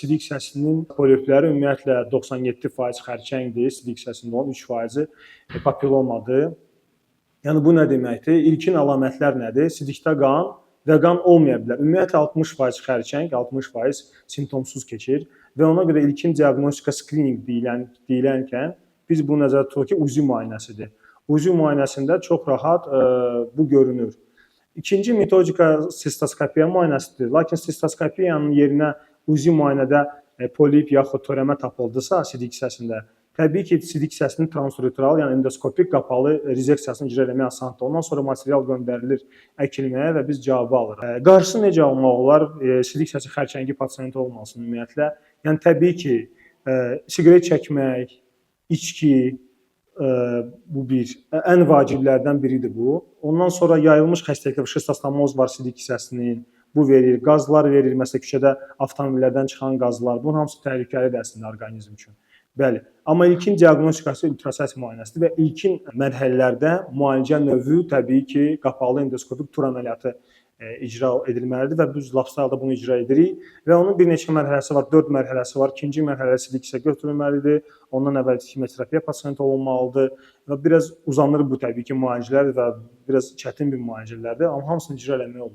sidik hissəsinin polipləri ümumiyyətlə 97% xərçəngdir, sidik hissəsində olan 3% papillomadır. Yəni bu nə deməkdir? İlkin əlamətlər nədir? Sidikdə qan və qan olmaya bilər. Ümumiyyətlə 60% xərçəng, 60% simptomsuz keçir və ona görə ilkin diaqnostika skrininq deyilənkən biz bu nəzərdə tuturuq ki, UZI müayinəsidir. UZI müayinəsində çox rahat bu görünür. İkinci metodika sistoskopiya müayinəsidir. Lakin sistoskopiyanın yerinə UZI müayinədə polip yaxud törəmə tapıldısa sidik hissəsində, təbii ki, sidik hissəsinin transureteral, yəni endoskopik qapalı rezeksiyasını icra etmək asandır. Ondan sonra material göndərilir əkilməyə və biz cavabı alırıq. Qarşısı necə almaq olar? Sidik hissəsi xərçəngi pasiyenti olmasın ümumiyyətlə. Yəni təbii ki, siqaret çəkmək, içki, bu bir ən vaciblərdən biridir bu. Ondan sonra yayılmış xəstəliklər, şistostomoz var sidik hissəsinin, bu verir, qazlar verir, məsələn küçədə avtomobillərdən çıxan qazlar, bunun hamısı təhlükəlidir əslində orqanizm üçün. Bəli, amma ilkin diaqnostikası ultrasəs müayinəsidir və ilkin mərhələlərdə müalicə növü təbii ki, qapalı endoskopik tur əməliyyatı icra edilməlidir və biz Lapsarda bunu icra edirik və onun bir neçə mərhələsi var, 4 mərhələsi var. İkinci mərhələ sidik hissə götürülməlidir, ondan əvvəl kimyoterapiya pasiyenti olunmalıdır və biraz uzanır bu təbii ki müalicələr və biraz çətin bir müalicələrdir, amma hamısını icra etmək olur.